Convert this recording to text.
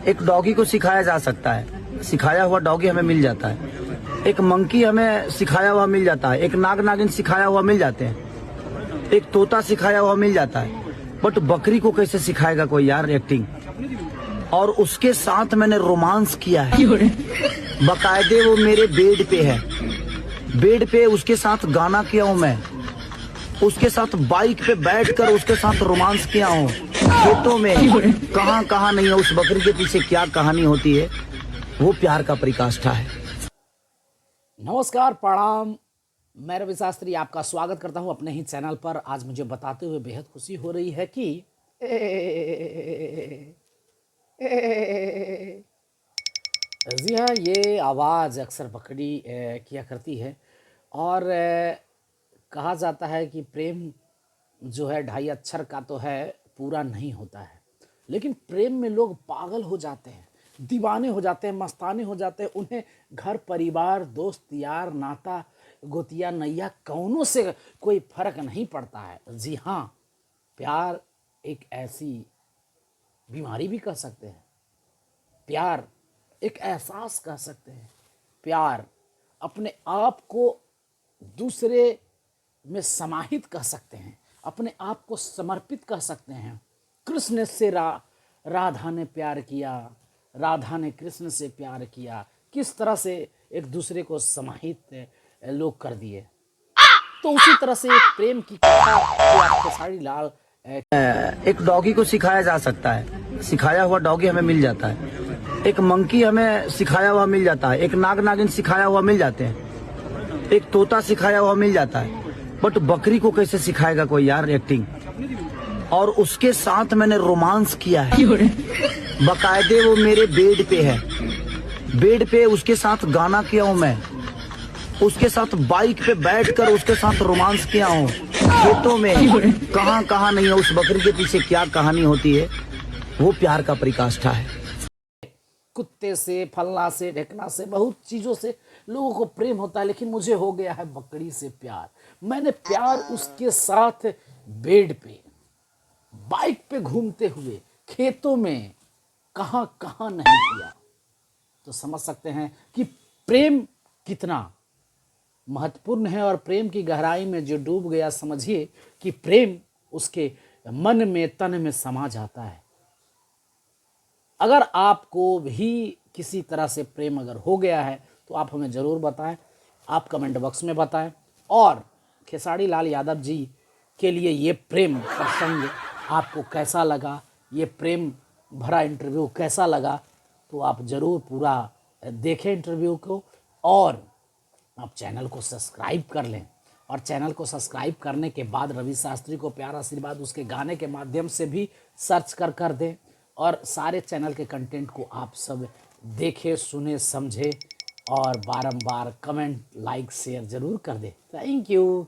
एक डॉगी को सिखाया जा सकता है, सिखाया हुआ डॉगी हमें मिल जाता है। एक मंकी हमें सिखाया हुआ मिल जाता है। एक नाग नागिन सिखाया हुआ मिल जाते हैं। एक तोता सिखाया हुआ मिल जाता है। बट बकरी को कैसे सिखाएगा कोई यार एक्टिंग। और उसके साथ मैंने रोमांस किया है, बकायदे वो मेरे बेड पे है। बेड पे उसके साथ गाना किया हूँ मैं, उसके साथ बाइक पे बैठकर उसके साथ रोमांस किया हूँ। खेतों में कहाँ कहाँ नहीं है, उस बकरी के पीछे क्या कहानी होती है, वो प्यार का परिकाष्ठा है। नमस्कार, प्रणाम। मैं रवि शास्त्री आपका स्वागत करता हूं अपने ही चैनल पर। आज मुझे बताते हुए बेहद खुशी हो रही है कि जी हाँ, ये आवाज़ अक्सर बकरी किया करती है। और कहा जाता है कि प्रेम जो है 2.5 अक्षर का तो है, पूरा नहीं होता है। लेकिन प्रेम में लोग पागल हो जाते हैं, दीवाने हो जाते हैं, मस्ताने हो जाते हैं। उन्हें घर परिवार, दोस्त यार, नाता गोतिया नैया कौनों से कोई फर्क नहीं पड़ता है। जी हाँ, प्यार एक ऐसी बीमारी भी कह सकते हैं, प्यार एक एहसास कह सकते हैं, प्यार अपने आप को दूसरे में समाहित कह सकते हैं, अपने आप को समर्पित कह सकते हैं। कृष्ण से राधा ने प्यार किया, राधा ने कृष्ण से प्यार किया। किस तरह से एक दूसरे को समाहित लोग कर दिए। तो उसी तरह से एक प्रेम की कथा जो आपके साड़ी लाल एक डॉगी को सिखाया जा सकता है, सिखाया हुआ डॉगी हमें मिल जाता है। एक मंकी हमें सिखाया हुआ मिल जाता है। एक नाग नागिन सिखाया हुआ मिल जाते हैं। एक तोता सिखाया हुआ मिल जाता है। बट बकरी को कैसे सिखाएगा कोई यार एक्टिंग। और उसके साथ मैंने रोमांस किया है, बकायदे वो मेरे बेड पे है। बेड पे उसके साथ गाना किया हूँ मैं, उसके साथ बाइक पे बैठकर उसके साथ रोमांस किया हूँ। खेतों में कहाँ कहाँ नहीं है, उस बकरी के पीछे क्या कहानी होती है, वो प्यार का परिकाष्ठा है। कुत्ते से, फलना से, ढेकना से, बहुत चीज़ों से लोगों को प्रेम होता है। लेकिन मुझे हो गया है बकरी से प्यार। मैंने प्यार उसके साथ बेड पे, बाइक पे घूमते हुए, खेतों में, कहाँ कहाँ नहीं किया। तो समझ सकते हैं कि प्रेम कितना महत्वपूर्ण है। और प्रेम की गहराई में जो डूब गया, समझिए कि प्रेम उसके मन में, तन में समा जाता है। अगर आपको भी किसी तरह से प्रेम अगर हो गया है तो आप हमें ज़रूर बताएं, आप कमेंट बॉक्स में बताएं। और खेसारी लाल यादव जी के लिए ये प्रेम प्रसंग आपको कैसा लगा, ये प्रेम भरा इंटरव्यू कैसा लगा, तो आप ज़रूर पूरा देखें इंटरव्यू को। और आप चैनल को सब्सक्राइब कर लें। और चैनल को सब्सक्राइब करने के बाद रवि शास्त्री को प्यार आशीर्वाद उसके गाने के माध्यम से भी सर्च कर दें। और सारे चैनल के कंटेंट को आप सब देखें, सुने, समझे और बारंबार कमेंट, लाइक, शेयर ज़रूर कर दें। Thank you.